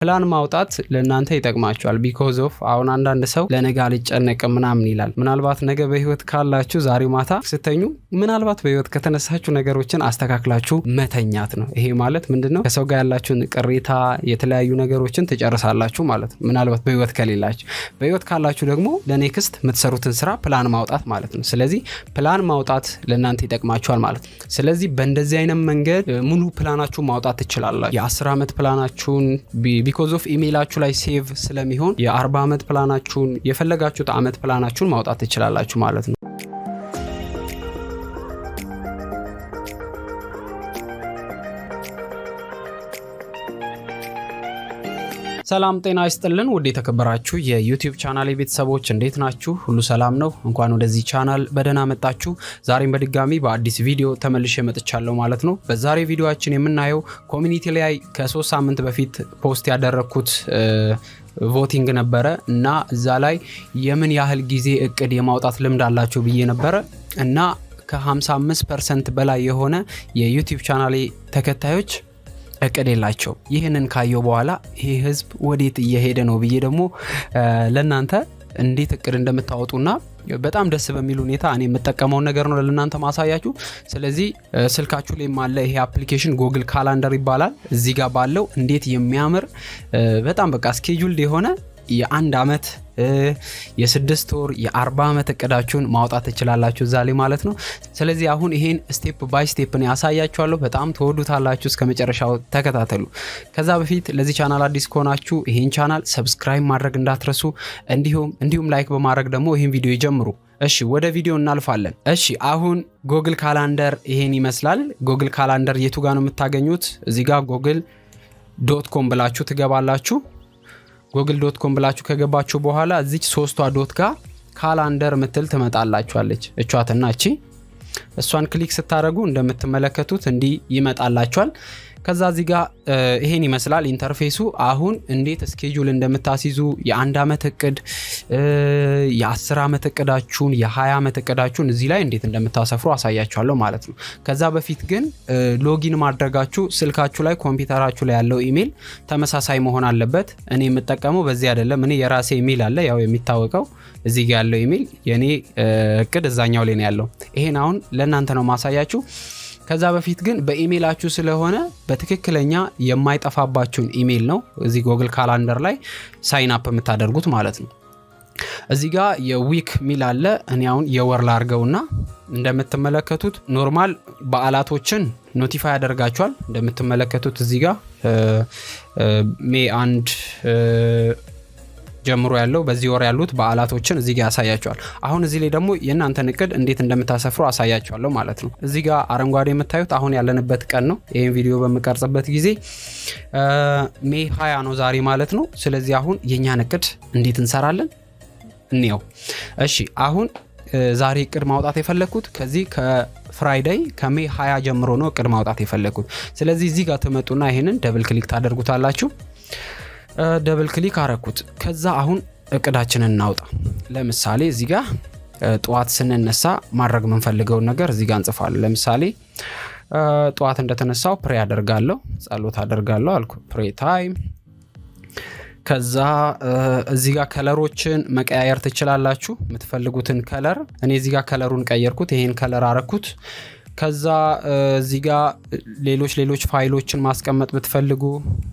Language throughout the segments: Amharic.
ፕላን ማውጣት ለእናንተ ይጠቅማችኋል ቢኮዝ ኦፍ አሁን አንዳንድ ሰው ለነገ አልጨነቅም ምናምን ይላል። ምናልባት ነገ በህይወት ካላችሁ ዛሬ ማታ ስተኙ ምናልባት በህይወት ከተነሳችሁ ነገሮችን አስተካክላችሁ መተኛት ነው። ይሄ ማለት ምንድነው? ከሰው ጋር ያላችሁን ቅሬታ የተለያዩ ነገሮችን ትጨርሳላችሁ ማለት ነው። ምናልባት በህይወት ከሌላችሁ፣ በህይወት ካላችሁ ደግሞ ለኔክስት የምትሰሩትን ስራ ፕላን ማውጣት ማለት ነው። ስለዚህ ፕላን ማውጣት ለእናንተ ይጠቅማችኋል ማለት ነው። ስለዚህ በእንደዚህ አይነት መንገድ ሙሉ ፕላናችሁ ማውጣት ትችላላችሁ። የ10 ዓመት ፕላናችሁን ቢኮዝ ኦፍ ኢሜይላችሁ ላይ ሴቭ ስለሚሆን የ40 ዓመት ፕላናችሁን የፈለጋችሁት ዓመት ፕላናችሁን ማውጣት ትችላላችሁ ማለት ነው። ሰላም ጤና ይስጥልን ውድ የተከበራችሁ የዩቲዩብ ቻናሌ ቤተሰቦች እንዴት ናችሁ? ሁሉ ሰላም ነው? እንኳን ወደዚህ ቻናል በደህና መጣችሁ። ዛሬም በድጋሚ በአዲስ ቪዲዮ ተመልሼ መጥቻለሁ ማለት ነው። በዛሬ ቪዲዮአችን የምናየው ኮሚኒቲ ላይ ከ3 ሳምንት በፊት ፖስት ያደረኩት ቮቲንግ ነበረ እና እዛ ላይ የምን ያህል ጊዜ እቅድ የማውጣት ልምድ አላችሁ ብዬ ነበረ እና ከ55% በላይ የሆነ የዩቲዩብ ቻናሌ ተከታዮች እቅድ የላቸው። ይህንን ካየው በኋላ ይሄ ህዝብ ወዴት እየሄደ ነው ብዬ ደግሞ ለእናንተ እንዴት እቅድ እንደምታወጡና በጣም ደስ በሚል ሁኔታ እኔ የምጠቀመው ነገር ነው ለእናንተ ማሳያችሁ። ስለዚህ ስልካችሁ ላይ ማለ ይሄ አፕሊኬሽን ጉግል ካላንደር ይባላል። እዚህ ጋር ባለው እንዴት የሚያምር በጣም በቃ ስኬጁልድ የሆነ የ1 ዓመት የ6 ወር የ40 ዓመት እቅዳችሁን ማውጣት ትችላላችሁ እዛ ላይ ማለት ነው። ስለዚህ አሁን ይሄን ስቴፕ ባይ ስቴፕ ነው ያሳያችኋለሁ። በጣም ተወዱታላችሁ። እስከ መጨረሻው ተከታተሉ። ከዛ በፊት ለዚህ ቻናል አዲስ ከሆናችሁ ይሄን ቻናል ሰብስክራይብ ማድረግ እንዳትረሱ፣ እንዲሁም ላይክ በማድረግ ደግሞ ይሄን ቪዲዮ ይጀምሩ። እሺ ወደ ቪዲዮ እናልፋለን። እሺ አሁን ጉግል ካላንደር ይሄን ይመስላል። ጉግል ካላንደር የቱ ጋር ነው የምታገኙት? እዚህ ጋር google.com ብላችሁ ትገባላችሁ። google.com ብላችሁ ከገባችሁ በኋላ እዚች 3ቷ ዶት ጋር ካላንደር ምትል ትመጣላችኋለች። እቿትና እሷን ክሊክ ስታደርጉ እንደምትመለከቱት እንዲህ ይመጣላችኋል። ከዛ እዚህ ጋር ይሄን ይመስላል ኢንተርፌሱ። አሁን እንዴት ስኬጁል እንደምታስይዙ የ1 ዓመት እቅድ፣ የ10 ዓመት እቅዳችሁን፣ የ20 ዓመት እቅዳችሁን እዚህ ላይ እንዴት እንደምታሰፍሩ አሳያችኋለሁ ማለት ነው። ከዛ በፊት ግን ሎጊን ማድረጋችሁ ስልካችሁ ላይ ኮምፒውተራችሁ ላይ ያለው ኢሜል ተመሳሳይ መሆን አለበት። እኔ የምጠቀመው በዚህ አይደለም። እኔ የራሴ ኢሜል አለ፣ ያው የሚታወቀው እዚህ ጋር ያለው ኢሜል የኔ እቅድ እዛኛው ላይ ነው ያለው። ይሄን አሁን ለእናንተ ነው ማሳያችሁ። ከዛ በፊት ግን በኢሜይላችሁ ስለሆነ በትክክለኛ የማይጠፋባችሁን ኢሜይል ነው እዚህ ጉግል ካላንደር ላይ ሳይን አፕ የምታደርጉት ማለት ነው። እዚህ ጋር የዊክ ሚል አለ። እኔ አሁን የወር ላርገውና እንደምትመለከቱት ኖርማል በዓላቶችን ኖቲፋይ ያደርጋችኋል። እንደምትመለከቱት እዚህ ጋር ሜይ 1 ጀምሮ ያለው በዚህ ወር ያሉት በዓላቶችን እዚህ ጋር ያሳያችኋል። አሁን እዚህ ላይ ደግሞ የእናንተን እቅድ እንዴት እንደምታሰፍሩ አሳያችኋለሁ ማለት ነው። እዚህ ጋር አረንጓዴ የምታዩት አሁን ያለንበት ቀን ነው። ይሄን ቪዲዮ በመቀርጽበት ጊዜ ሜይ 20 ነው ዛሬ ማለት ነው። ስለዚህ አሁን የኛን እቅድ እንዴት እንሰራለን እንየው። እሺ አሁን ዛሬ እቅድ ማውጣት የፈለኩት ከዚህ ከፍራይዴይ ከሜይ 20 ጀምሮ ነው እቅድ ማውጣት የፈለኩት። ስለዚህ እዚህ ጋር ትመጡና ይሄንን ደብል ክሊክ ታደርጉታላችሁ። ደብል ክሊክ አረኩት። ከዛ አሁን እቅዳችንን እናውጣ። ለምሳሌ እዚህ ጋር ጧት ስንነሳ ማድረግ የምንፈልገው ነገር እዚህ ጋር እንጽፋለን። ለምሳሌ ጧት እንደተነሳው ፕሬ አደርጋለሁ፣ ጸሎት አደርጋለሁ አልኩ፣ ፕሬ ታይም። ከዛ እዚህ ጋር ከለሮችን መቀያየር ትችላላችሁ፣ የምትፈልጉትን ከለር። እኔ እዚህ ጋር ከለሩን ቀየርኩት፣ ይሄን ከለር አረኩት። ከዛ እዚህ ጋር ሌሎች ፋይሎችን ማስቀመጥ ብትፈልጉ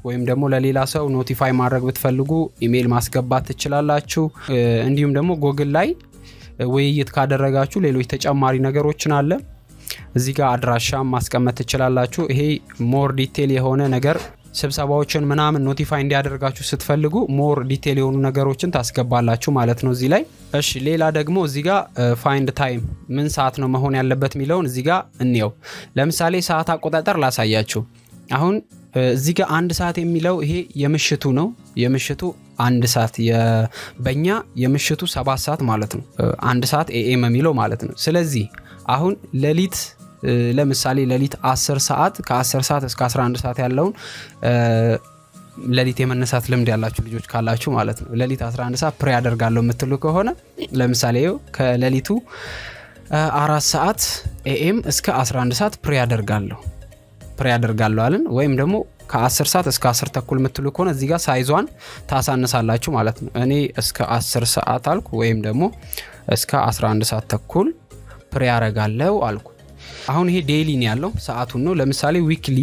ወይም ደግሞ ለሌላ ሰው ኖቲፋይ ማድረግ ብትፈልጉ ኢሜል ማስገባት ትችላላችሁ። እንዲሁም ደግሞ ጉግል ላይ ውይይት ካደረጋችሁ ሌሎች ተጨማሪ ነገሮችን አለ። እዚህ ጋር አድራሻ ማስቀመጥ ትችላላችሁ። ይሄ ሞር ዲቴል የሆነ ነገር ስብሰባዎችን ምናምን ኖቲፋይ እንዲያደርጋችሁ ስትፈልጉ ሞር ዲቴል የሆኑ ነገሮችን ታስገባላችሁ ማለት ነው እዚህ ላይ። እሺ ሌላ ደግሞ እዚህ ጋር ፋይንድ ታይም ምን ሰዓት ነው መሆን ያለበት የሚለውን እዚህ ጋር እንየው። ለምሳሌ ሰዓት አቆጣጠር ላሳያችሁ። አሁን እዚህ ጋር 1 ሰዓት የሚለው ይሄ የምሽቱ ነው። የምሽቱ 1 ሰዓት በእኛ የምሽቱ 7 ሰዓት ማለት ነው። 1 ሰዓት ኤኤም የሚለው ማለት ነው። ስለዚህ አሁን ሌሊት ለምሳሌ ሌሊት 10 ሰዓት ከ10 ሰዓት እስከ 11 ሰዓት ያለውን ሌሊት የመነሳት ልምድ ያላችሁ ልጆች ካላችሁ ማለት ነው ሌሊት 11 ሰዓት ፕሬ አደርጋለሁ የምትሉ ከሆነ ለምሳሌ ከሌሊቱ 4 ሰዓት ኤኤም እስከ 11 ሰዓት ፕሬ አደርጋለሁ አለን። ወይም ደግሞ ከ10 ሰዓት እስከ 10 ተኩል የምትሉ ከሆነ እዚህ ጋር ሳይዟን ታሳንሳላችሁ ማለት ነው። እኔ እስከ 10 ሰዓት አልኩ ወይም ደግሞ እስከ 11 ሰዓት ተኩል ፕሬ ያረጋለው አልኩ። አሁን ይሄ ዴይሊ ነው ያለው ሰዓቱን ነው። ለምሳሌ ዊክሊ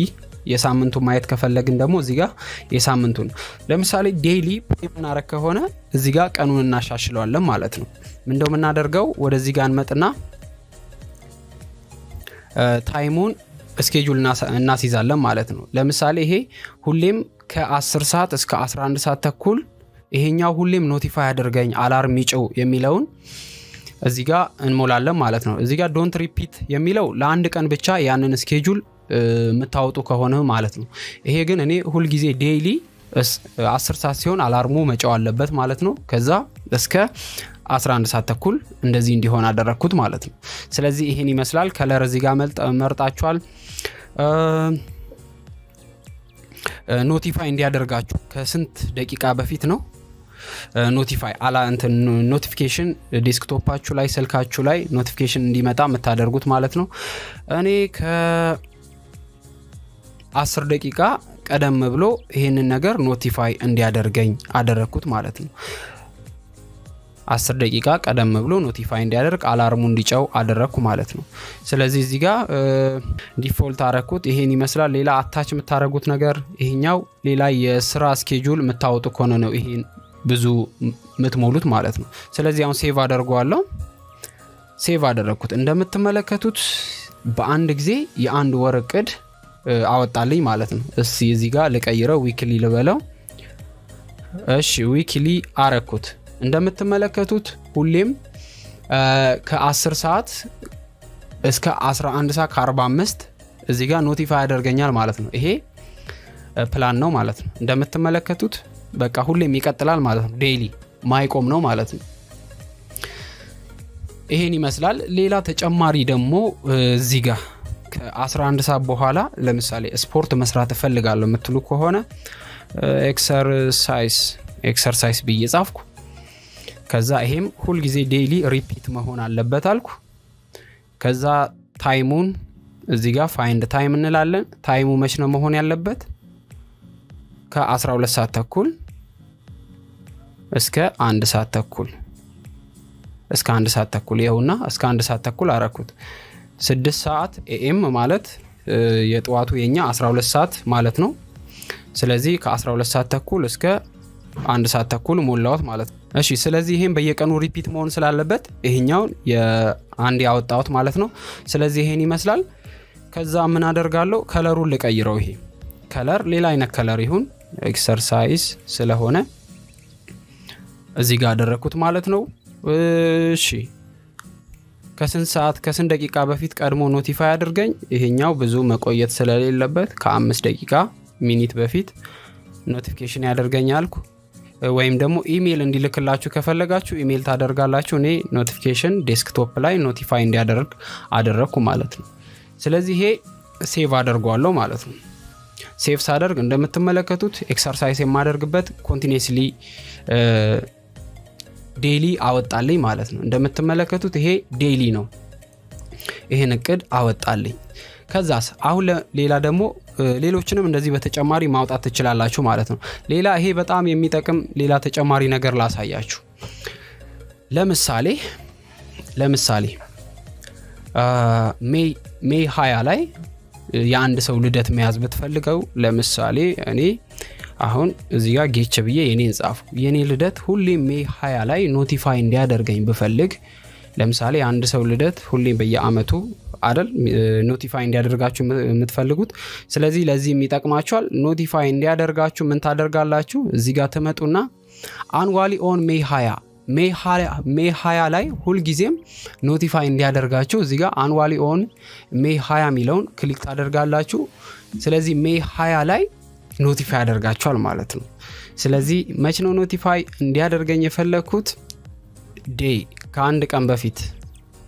የሳምንቱ ማየት ከፈለግን ደግሞ እዚህ ጋር የሳምንቱን ለምሳሌ ዴይሊ ፕሬ ምናረግ ከሆነ እዚህ ጋር ቀኑን እናሻሽለዋለን ማለት ነው። ምንድነው የምናደርገው? ወደዚህ ጋር እንመጥና ታይሙን ስኬጁል እናስይዛለን ማለት ነው። ለምሳሌ ይሄ ሁሌም ከ10 ሰዓት እስከ 11 ሰዓት ተኩል ይሄኛው ሁሌም ኖቲፋይ ያደርገኝ አላርም ይጭው የሚለውን እዚህ ጋር እንሞላለን ማለት ነው። እዚህ ጋር ዶንት ሪፒት የሚለው ለአንድ ቀን ብቻ ያንን ስኬጁል የምታወጡ ከሆነ ማለት ነው። ይሄ ግን እኔ ሁል ጊዜ ዴይሊ 10 ሰዓት ሲሆን አላርሙ መጫው አለበት ማለት ነው። ከዛ እስከ 11 ሰዓት ተኩል እንደዚህ እንዲሆን አደረኩት ማለት ነው። ስለዚህ ይሄን ይመስላል። ከለር እዚህ ጋር መርጣችኋል። ኖቲፋይ እንዲያደርጋችሁ ከስንት ደቂቃ በፊት ነው ኖቲፋይ ኖቲፊኬሽን ዴስክቶፓችሁ ላይ ስልካችሁ ላይ ኖቲፊኬሽን እንዲመጣ የምታደርጉት ማለት ነው። እኔ ከ10 ደቂቃ ቀደም ብሎ ይሄንን ነገር ኖቲፋይ እንዲያደርገኝ አደረኩት ማለት ነው። 10 ደቂቃ ቀደም ብሎ ኖቲፋይ እንዲያደርግ አላርሙ እንዲጨው አደረኩ ማለት ነው። ስለዚህ እዚህ ጋር ዲፎልት አረኩት። ይሄን ይመስላል። ሌላ አታች የምታረጉት ነገር ይሄኛው ሌላ የስራ ስኬጁል የምታወጡ ከሆነ ነው ይሄን ብዙ ምትሞሉት ማለት ነው። ስለዚህ አሁን ሴቭ አደርገዋለሁ። ሴቭ አደረኩት። እንደምትመለከቱት በአንድ ጊዜ የአንድ ወር እቅድ አወጣልኝ ማለት ነው። እስኪ እዚህ ጋር ልቀይረው፣ ዊክሊ ልበለው። እሺ ዊክሊ አረኩት። እንደምትመለከቱት ሁሌም ከ10 ሰዓት እስከ 11 ሰዓት ከ45 እዚህ ጋር ኖቲፋይ ያደርገኛል ማለት ነው። ይሄ ፕላን ነው ማለት ነው። እንደምትመለከቱት በቃ ሁሌም ይቀጥላል ማለት ነው። ዴይሊ ማይቆም ነው ማለት ነው። ይሄን ይመስላል። ሌላ ተጨማሪ ደግሞ እዚህ ጋር ከ11 ሰዓት በኋላ ለምሳሌ ስፖርት መስራት እፈልጋለሁ የምትሉ ከሆነ ኤክሰርሳይዝ ብዬ ጻፍኩ። ከዛ ይሄም ሁል ጊዜ ዴይሊ ሪፒት መሆን አለበት አልኩ። ከዛ ታይሙን እዚህ ጋር ፋይንድ ታይም እንላለን። ታይሙ መች ነው መሆን ያለበት? ከ12 ሰዓት ተኩል እስከ 1 ሰዓት ተኩል እስከ 1 ሰዓት ተኩል ይኸውና እስከ 1 ሰዓት ተኩል አረኩት። 6 ሰዓት ኤኤም ማለት የጠዋቱ የኛ 12 ሰዓት ማለት ነው። ስለዚህ ከ12 ሰዓት ተኩል እስከ 1 ሰዓት ተኩል ሞላውት ማለት ነው። እሺ ስለዚህ ይሄን በየቀኑ ሪፒት መሆን ስላለበት ይሄኛው የአንድ ያወጣውት ማለት ነው። ስለዚህ ይሄን ይመስላል። ከዛ ምን አደርጋለሁ? ከለሩን ልቀይረው። ይሄ ከለር ሌላ አይነት ከለር ይሁን ኤክሰርሳይዝ ስለሆነ እዚህ ጋር አደረኩት ማለት ነው። እሺ ከስንት ደቂቃ በፊት ቀድሞ ኖቲፋይ አድርገኝ። ይሄኛው ብዙ መቆየት ስለሌለበት ከ5 ደቂቃ ሚኒት በፊት ኖቲፊኬሽን ያደርገኛል። ወይም ደግሞ ኢሜል እንዲልክላችሁ ከፈለጋችሁ ኢሜል ታደርጋላችሁ። እኔ ኖቲፊኬሽን ዴስክቶፕ ላይ ኖቲፋይ እንዲያደርግ አደረኩ ማለት ነው። ስለዚህ ይሄ ሴቭ አደርጓለሁ ማለት ነው። ሴቭ ሳደርግ እንደምትመለከቱት ኤክሰርሳይዝ የማደርግበት ኮንቲኒየስሊ ዴይሊ አወጣልኝ ማለት ነው። እንደምትመለከቱት ይሄ ዴይሊ ነው። ይሄን እቅድ አወጣልኝ። ከዛስ አሁን ሌላ ደግሞ ሌሎችንም እንደዚህ በተጨማሪ ማውጣት ትችላላችሁ ማለት ነው። ሌላ ይሄ በጣም የሚጠቅም ሌላ ተጨማሪ ነገር ላሳያችሁ። ለምሳሌ ሜይ 20 ላይ የአንድ ሰው ልደት መያዝ ብትፈልገው ለምሳሌ እኔ አሁን እዚህ ጋር ጌች ብዬ የኔን ጻፉ። የኔ ልደት ሁሌ ሜይ 20 ላይ ኖቲፋይ እንዲያደርገኝ ብፈልግ ለምሳሌ አንድ ሰው ልደት ሁሌ በየአመቱ አይደል ኖቲፋይ እንዲያደርጋችሁ የምትፈልጉት። ስለዚህ ለዚህ የሚጠቅማችኋል። ኖቲፋይ እንዲያደርጋችሁ ምን ታደርጋላችሁ? እዚህ ጋር ትመጡና አንዋሊ ኦን ሜይ 20 ላይ ሁል ጊዜም ኖቲፋይ እንዲያደርጋችሁ እዚህ ጋር አንዋሊ ኦን ሜይ 20 የሚለውን ክሊክ ታደርጋላችሁ። ስለዚህ ሜይ 20 ላይ ኖቲፋይ ያደርጋችኋል ማለት ነው። ስለዚህ መች ነው ኖቲፋይ እንዲያደርገኝ የፈለኩት? ዴይ ከአንድ ቀን በፊት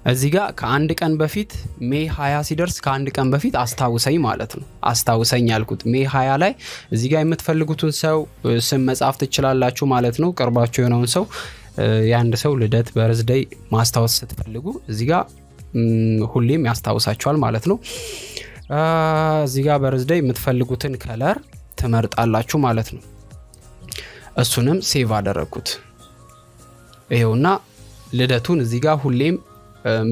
እዚህ ጋር ከአንድ ቀን በፊት ሜይ 20 ሲደርስ ከአንድ ቀን በፊት አስታውሰኝ ማለት ነው። አስታውሰኝ ያልኩት ሜይ 20 ላይ እዚህ ጋር የምትፈልጉትን ሰው ስም መጻፍ ትችላላችሁ ማለት ነው። ቅርባችሁ የሆነውን ሰው የአንድ ሰው ልደት በርዝዴይ ማስታወስ ስትፈልጉ እዚህ ጋር ሁሌም ያስታውሳችኋል ማለት ነው። እዚህ ጋር በርዝዴይ የምትፈልጉትን ከለር ትመርጣላችሁ ማለት ነው። እሱንም ሴቭ አደረኩት። ይሄውና ልደቱን እዚህ ጋር ሁሌም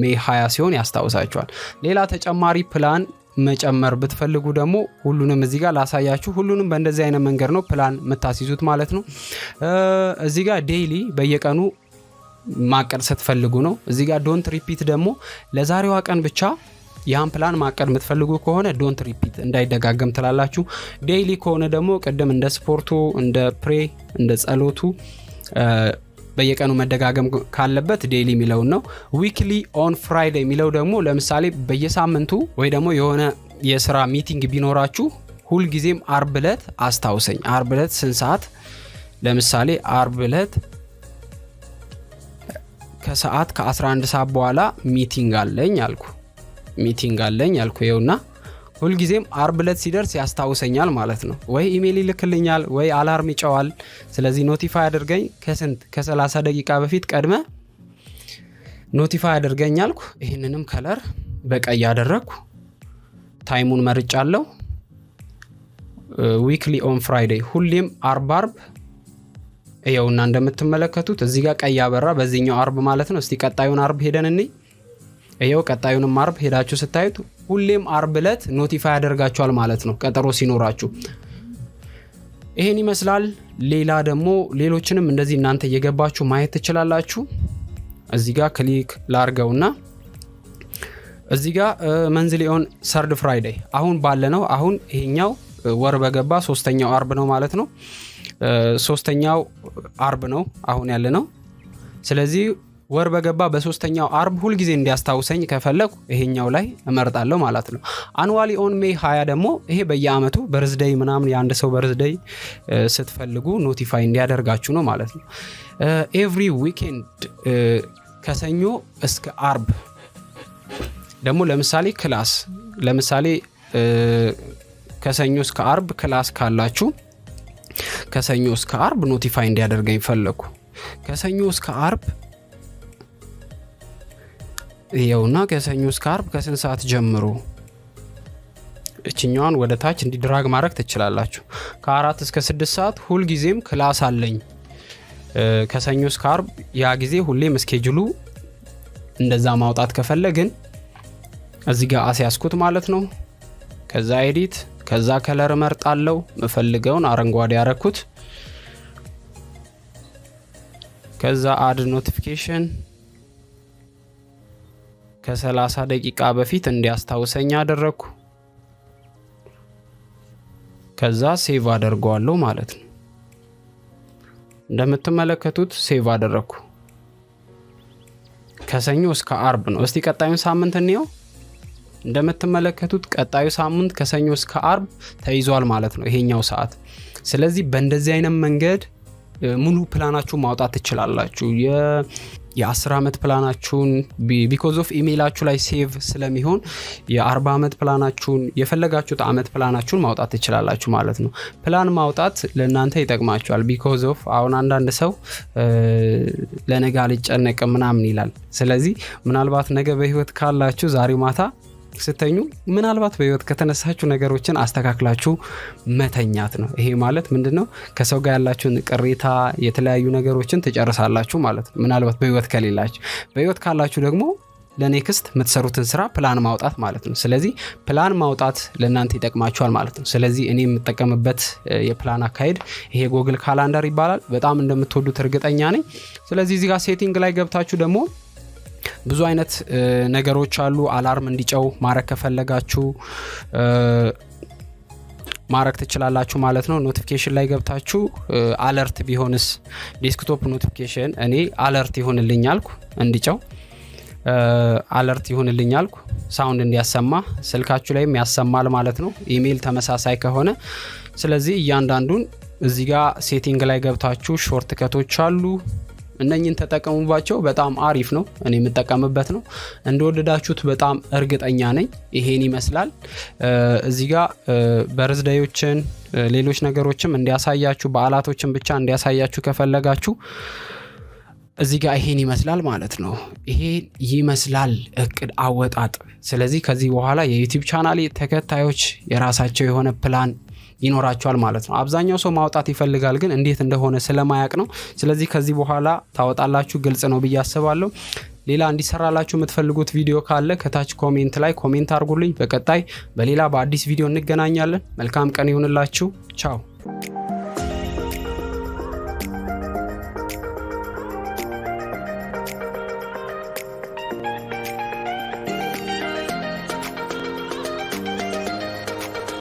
ሜይ 20 ሲሆን ያስታውሳችኋል። ሌላ ተጨማሪ ፕላን መጨመር ብትፈልጉ ደግሞ ሁሉንም እዚህ ጋር ላሳያችሁ። ሁሉንም በእንደዚህ አይነት መንገድ ነው ፕላን የምታስይዙት ማለት ነው። እዚህ ጋር ዴይሊ በየቀኑ ማቀድ ስትፈልጉ ነው። እዚህ ጋር ዶንት ሪፒት ደግሞ ለዛሬዋ ቀን ብቻ ያን ፕላን ማቀድ የምትፈልጉ ከሆነ ዶንት ሪፒት እንዳይደጋገም ትላላችሁ። ዴይሊ ከሆነ ደግሞ ቅድም እንደ ስፖርቱ፣ እንደ ፕሬ፣ እንደ ጸሎቱ በየቀኑ መደጋገም ካለበት ዴይሊ የሚለውን ነው። ዊክሊ ኦን ፍራይዴይ የሚለው ደግሞ ለምሳሌ በየሳምንቱ ወይ ደግሞ የሆነ የስራ ሚቲንግ ቢኖራችሁ ሁልጊዜም አርብ ዕለት አስታውሰኝ። አርብ ዕለት ስንት ሰዓት? ለምሳሌ አርብ ዕለት ከሰዓት ከ11 ሰዓት በኋላ ሚቲንግ አለኝ አልኩ ይኸውና ሁልጊዜም አርብ ዕለት ሲደርስ ያስታውሰኛል ማለት ነው። ወይ ኢሜል ይልክልኛል ወይ አላርም ይጨዋል። ስለዚህ ኖቲፋይ አድርገኝ ከ30 ደቂቃ በፊት ቀድመ ኖቲፋይ አድርገኝ አልኩ። ይህንንም ከለር በቀይ ያደረግኩ ታይሙን መርጫለሁ። ዊክሊ ኦን ፍራይዴይ ሁሌም አርብ ይኸውና እንደምትመለከቱት እዚህ ጋር ቀይ ያበራ በዚህኛው አርብ ማለት ነው። እስቲ ቀጣዩን አርብ ሄደን እንይ። ይኸው ቀጣዩንም አርብ ሄዳችሁ ስታዩት ሁሌም አርብ ዕለት ኖቲፋይ ያደርጋችኋል ማለት ነው ቀጠሮ ሲኖራችሁ። ይሄን ይመስላል። ሌላ ደግሞ ሌሎችንም እንደዚህ እናንተ እየገባችሁ ማየት ትችላላችሁ። እዚህ ጋር ክሊክ ላርገውና እዚህ ጋር መንዝሊ ኦን ሰርድ ፍራይዴይ አሁን ባለነው አሁን ይሄኛው ወር በገባ 3ኛው አርብ ነው ማለት ነው። 3ኛው አርብ ነው አሁን ያለነው። ስለዚህ ወር በገባ በ3ኛው አርብ ሁልጊዜ እንዲያስታውሰኝ ከፈለኩ ይሄኛው ላይ እመርጣለሁ ማለት ነው። አኑዋሊ ኦን ሜይ 20 ደግሞ ይሄ በየአመቱ በርዝዴይ ምናምን የአንድ ሰው በርዝዴይ ስትፈልጉ ኖቲፋይ እንዲያደርጋችሁ ነው ማለት ነው። ኤቭሪ ዊኬንድ ከሰኞ እስከ አርብ ደግሞ ለምሳሌ ከሰኞ እስከ አርብ ክላስ ካላችሁ ከሰኞ እስከ አርብ ኖቲፋይ እንዲያደርገኝ ፈለኩ። ከሰኞ እስከ አርብ ይኸውና ከሰኞ እስከ አርብ ከስንት ሰዓት ጀምሮ እችኛዋን ወደ ታች እንዲድራግ ማድረግ ትችላላችሁ። ከ4 እስከ 6 ሰዓት ሁልጊዜም ክላስ አለኝ ከሰኞ እስከ አርብ። ያ ጊዜ ሁሌም ስኬጁሉ እንደዛ ማውጣት ከፈለግን እዚህ ጋር አስያዝኩት ማለት ነው። ከዛ ኤዲት፣ ከዛ ከለር መርጣለሁ። መፈልገውን አረንጓዴ ያረኩት። ከዛ አድ ኖቲፊኬሽን ከ30 ደቂቃ በፊት እንዲያስታውሰኝ አደረኩ። ከዛ ሴቭ አደርገዋለሁ ማለት ነው። እንደምትመለከቱት ሴቭ አደረኩ። ከሰኞ እስከ አርብ ነው። እስቲ ቀጣዩን ሳምንት እንየው። እንደምትመለከቱት ቀጣዩ ሳምንት ከሰኞ እስከ አርብ ተይዟል ማለት ነው ይሄኛው ሰዓት። ስለዚህ በእንደዚህ አይነት መንገድ ሙሉ ፕላናችሁን ማውጣት ትችላላችሁ። የ10 ዓመት ፕላናችሁን ቢኮዝ ኦፍ ኢሜይላችሁ ላይ ሴቭ ስለሚሆን የ40 ዓመት ፕላናችሁን የፈለጋችሁት ዓመት ፕላናችሁን ማውጣት ትችላላችሁ ማለት ነው። ፕላን ማውጣት ለእናንተ ይጠቅማችኋል። ቢኮዝ ኦፍ አሁን አንዳንድ ሰው ለነገ አልጨነቅም ምናምን ይላል። ስለዚህ ምናልባት ነገ በህይወት ካላችሁ ዛሬ ማታ ስተኙ ምናልባት በህይወት ከተነሳችሁ ነገሮችን አስተካክላችሁ መተኛት ነው። ይሄ ማለት ምንድነው? ከሰው ጋር ያላችሁን ቅሬታ የተለያዩ ነገሮችን ትጨርሳላችሁ ማለት ነው። ምናልባት በህይወት ከሌላችሁ፣ በህይወት ካላችሁ ደግሞ ለኔክስት የምትሰሩትን ስራ ፕላን ማውጣት ማለት ነው። ስለዚህ ፕላን ማውጣት ለእናንተ ይጠቅማችኋል ማለት ነው። ስለዚህ እኔ የምጠቀምበት የፕላን አካሄድ ይሄ ጎግል ካላንደር ይባላል። በጣም እንደምትወዱት እርግጠኛ ነኝ። ስለዚህ እዚህ ጋር ሴቲንግ ላይ ገብታችሁ ደግሞ ብዙ አይነት ነገሮች አሉ። አላርም እንዲጨው ማረግ ከፈለጋችሁ ማረግ ትችላላችሁ ማለት ነው። ኖቲፊኬሽን ላይ ገብታችሁ አለርት ቢሆንስ ዴስክቶፕ ኖቲፊኬሽን እኔ አለርት ይሆንልኝ አልኩ፣ እንዲጨው አለርት ይሆንልኝ አልኩ። ሳውንድ እንዲያሰማ ስልካችሁ ላይም ያሰማል ማለት ነው፣ ኢሜል ተመሳሳይ ከሆነ። ስለዚህ እያንዳንዱን እዚህ ጋር ሴቲንግ ላይ ገብታችሁ ሾርት ከቶች አሉ፣ እነኝን ተጠቀሙባቸው። በጣም አሪፍ ነው፣ እኔ የምጠቀምበት ነው። እንደወደዳችሁት በጣም እርግጠኛ ነኝ። ይሄን ይመስላል። እዚህ ጋር በርዝዴዮችን ሌሎች ነገሮችም እንዲያሳያችሁ በዓላቶችን ብቻ እንዲያሳያችሁ ከፈለጋችሁ እዚህ ጋር ይሄን ይመስላል ማለት ነው። ይሄን ይመስላል እቅድ አወጣጥ። ስለዚህ ከዚህ በኋላ የዩቲዩብ ቻናሌ ተከታዮች የራሳቸው የሆነ ፕላን ይኖራችኋል ማለት ነው። አብዛኛው ሰው ማውጣት ይፈልጋል ግን እንዴት እንደሆነ ስለማያቅ ነው። ስለዚህ ከዚህ በኋላ ታወጣላችሁ፣ ግልጽ ነው ብዬ አስባለሁ። ሌላ እንዲሰራላችሁ የምትፈልጉት ቪዲዮ ካለ ከታች ኮሜንት ላይ ኮሜንት አድርጉልኝ። በቀጣይ በሌላ በአዲስ ቪዲዮ እንገናኛለን። መልካም ቀን ይሁንላችሁ። ቻው።